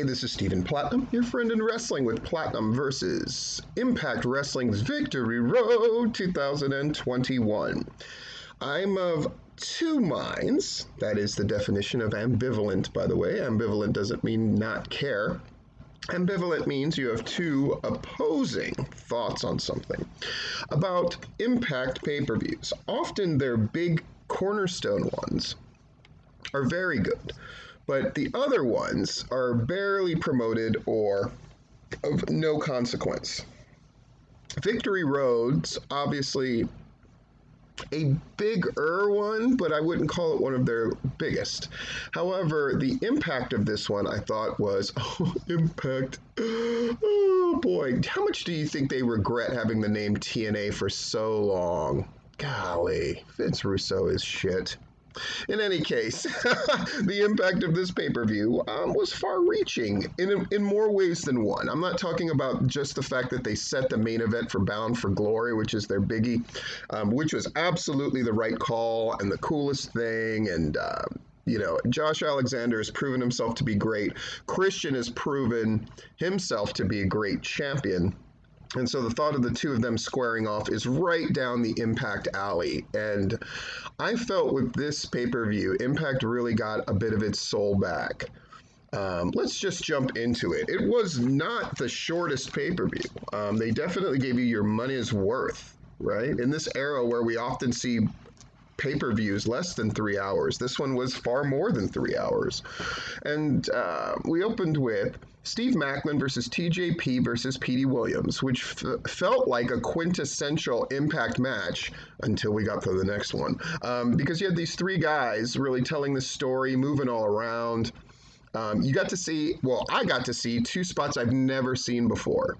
Hey, this is Stephen Platinum, your friend in wrestling with Platinum versus Impact Wrestling's Victory Road 2021. I'm of two minds. That is the definition of ambivalent, by the way. Ambivalent doesn't mean not care. Ambivalent means you have two opposing thoughts on something. About Impact pay-per-views, often their big cornerstone ones are very good, but the other ones are barely promoted or of no consequence. Victory Road's obviously a bigger one, but I wouldn't call it one of their biggest. However, the impact of this one I thought was, Impact. Oh boy, how much do you think they regret having the name TNA for so long? Golly, Vince Russo is shit. In any case, the impact of this pay-per-view was far-reaching in more ways than one. I'm not talking about just the fact that they set the main event for Bound for Glory, which is their biggie, which was absolutely the right call and the coolest thing. And, Josh Alexander has proven himself to be great. Christian has proven himself to be a great champion. And so the thought of the two of them squaring off is right down the Impact alley. And I felt with this pay-per-view, Impact really got a bit of its soul back. Let's just jump into it. It was not the shortest pay-per-view. They definitely gave you your money's worth, right? In this era where we often see pay-per-views less than 3 hours, this one was far more than 3 hours. And we opened with Steve Maclin versus TJP versus Petey Williams, which felt like a quintessential Impact match until we got to the next one. Because you had these three guys really telling the story, moving all around. I got to see two spots I've never seen before,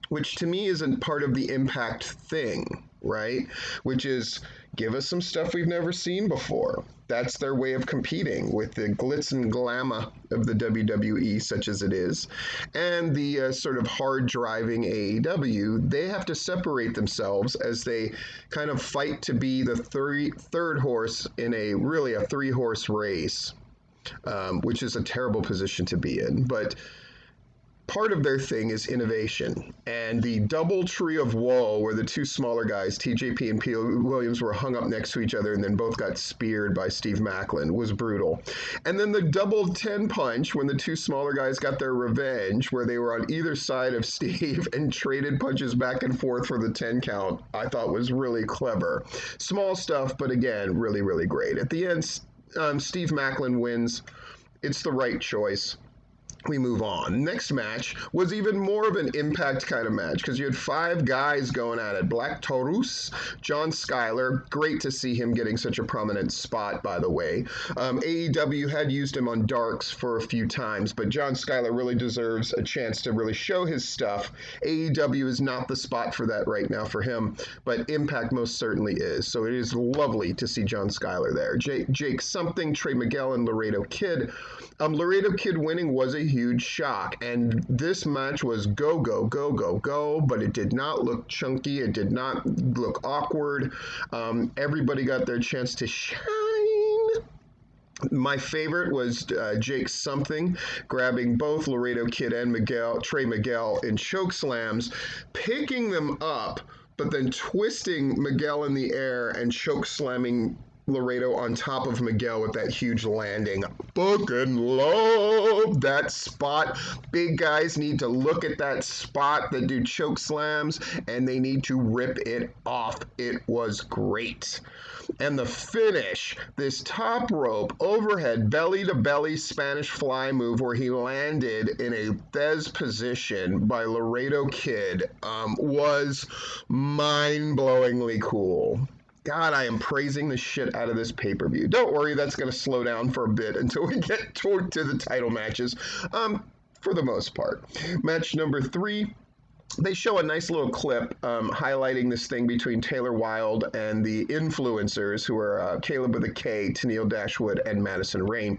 which to me isn't part of the Impact thing, right? Which is, give us some stuff we've never seen before. That's their way of competing with the glitz and glamour of the WWE, such as it is. And the sort of hard-driving AEW, they have to separate themselves as they kind of fight to be the third horse in a three-horse race, which is a terrible position to be in. But part of their thing is innovation, and the double tree of woe where the two smaller guys, TJP and P. Williams, were hung up next to each other and then both got speared by Steve Maclin was brutal. And then the double 10 punch when the two smaller guys got their revenge, where they were on either side of Steve and traded punches back and forth for the 10 count, I thought was really clever. Small stuff, but again, really, really great. At the end, Steve Maclin wins. It's the right choice. We move on. Next match was even more of an Impact kind of match because you had five guys going at it. Black Taurus, John Skyler, great to see him getting such a prominent spot, by the way. AEW had used him on Darks for a few times, but John Skyler really deserves a chance to really show his stuff. AEW is not the spot for that right now for him, but Impact most certainly is. So it is lovely to see John Skyler there. Jake Something, Trey Miguel, and Laredo Kid. Laredo Kid winning was a huge shock, and this match was go, go, go, go, go, but it did not look chunky. It did not look awkward. Everybody got their chance to shine. My favorite was Jake Something grabbing both Laredo Kid and Trey Miguel in choke slams, picking them up, but then twisting Miguel in the air and choke slamming Laredo on top of Miguel with that huge landing. Fucking love that spot. Big guys need to look at that spot that do choke slams, and they need to rip it off. It was great. And the finish, this top rope overhead belly to belly Spanish fly move where he landed in a Thez position by Laredo Kid, was mind-blowingly cool. God, I am praising the shit out of this pay-per-view. Don't worry, that's going to slow down for a bit until we get to the title matches, for the most part. Match number 3. They show a nice little clip highlighting this thing between Taylor Wilde and the influencers, who are Caleb with a K, Tennille Dashwood, and Madison Rayne.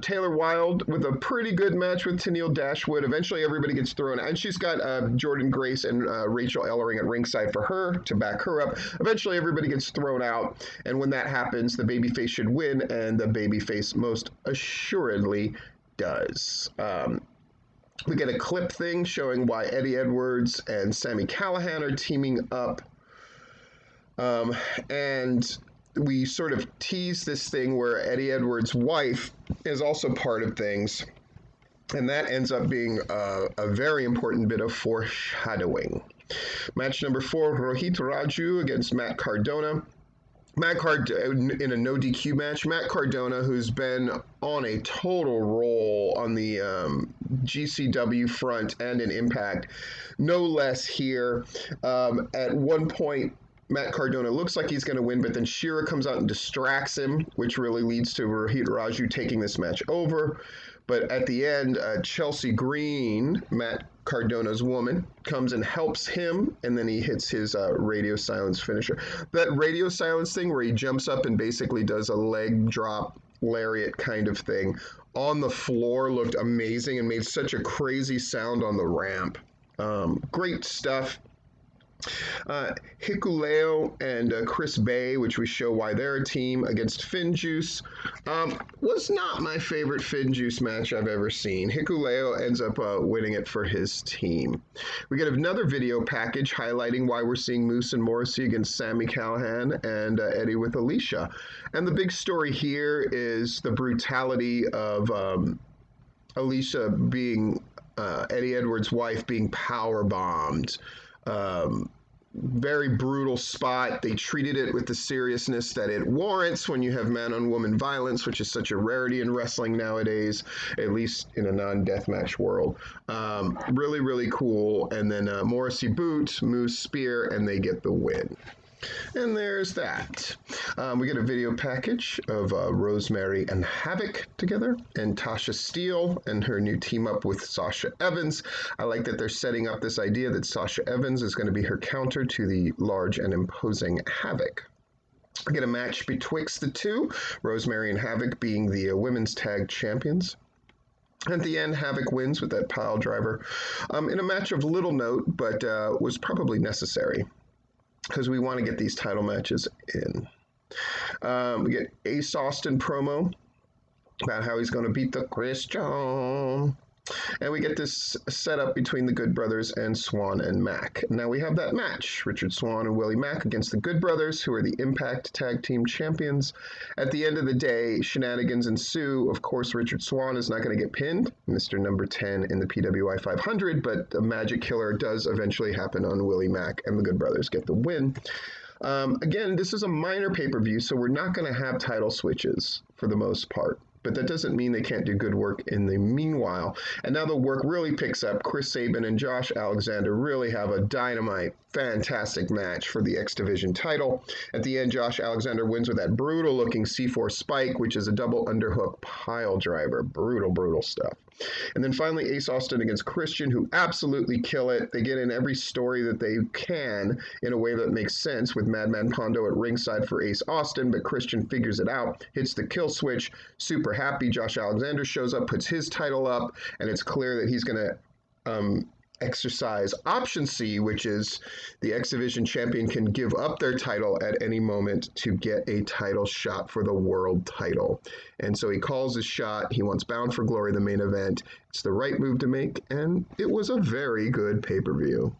Taylor Wilde with a pretty good match with Tennille Dashwood. Eventually, everybody gets thrown out. And she's got Jordan Grace and Rachel Ellering at ringside for her to back her up. Eventually, everybody gets thrown out. And when that happens, the babyface should win, and the babyface most assuredly does. We get a clip thing showing why Eddie Edwards and Sami Callihan are teaming up. And we sort of tease this thing where Eddie Edwards' wife is also part of things. And that ends up being a very important bit of foreshadowing. Match number 4, Rohit Raju against Matt Cardona. Matt Cardona in a no DQ match. Matt Cardona, who's been on a total roll on the GCW front and in Impact, no less here. At one point, Matt Cardona looks like he's going to win, but then Shira comes out and distracts him, which really leads to Rohit Raju taking this match over. But at the end, Chelsea Green, Matt Cardona's woman, comes and helps him, and then he hits his radio silence finisher. That radio silence thing where he jumps up and basically does a leg drop lariat kind of thing on the floor looked amazing and made such a crazy sound on the ramp. Great stuff. Hikuleo and Chris Bay, which we show why they're a team, against Finjuice, was not my favorite Finjuice match I've ever seen. Hikuleo ends up winning it for his team. We get another video package highlighting why we're seeing Moose and Morrissey against Sami Callihan and Eddie with Alicia. And the big story here is the brutality of Alicia being Eddie Edwards' wife being power bombed. Very brutal spot. They treated it with the seriousness that it warrants when you have man-on-woman violence, which is such a rarity in wrestling nowadays, at least in a non-deathmatch world. Really, really cool. And then Morrissey boot, Moose spear, and they get the win. And there's that. We get a video package of Rosemary and Havoc together, and Tasha Steele and her new team up with Sasha Evans. I like that they're setting up this idea that Sasha Evans is going to be her counter to the large and imposing Havoc. We get a match betwixt the two, Rosemary and Havoc being the women's tag champions. At the end, Havoc wins with that pile driver in a match of little note, but was probably necessary, because we want to get these title matches in. We get Ace Austin promo about how he's going to beat the Christian. And we get this setup between the Good Brothers and Swan and Mac. Now we have that match, Richard Swan and Willie Mack against the Good Brothers, who are the Impact Tag Team Champions. At the end of the day, shenanigans ensue. Of course, Richard Swan is not going to get pinned, Mr. Number 10 in the PWI 500, but the Magic Killer does eventually happen on Willie Mack, and the Good Brothers get the win. Again, this is a minor pay-per-view, so we're not going to have title switches for the most part. But that doesn't mean they can't do good work in the meanwhile. And now the work really picks up. Chris Sabin and Josh Alexander really have a dynamite, fantastic match for the X Division title. At the end, Josh Alexander wins with that brutal-looking C4 spike, which is a double underhook pile driver. Brutal, brutal stuff. And then finally, Ace Austin against Christian, who absolutely kill it. They get in every story that they can in a way that makes sense, with Madman Pondo at ringside for Ace Austin, but Christian figures it out, hits the kill switch, super happy. Josh Alexander shows up, puts his title up, and it's clear that he's going to exercise option C, which is the X Division champion can give up their title at any moment to get a title shot for the world title. And so he calls his shot. He wants Bound for Glory, the main event. It's the right move to make, and it was a very good pay-per-view.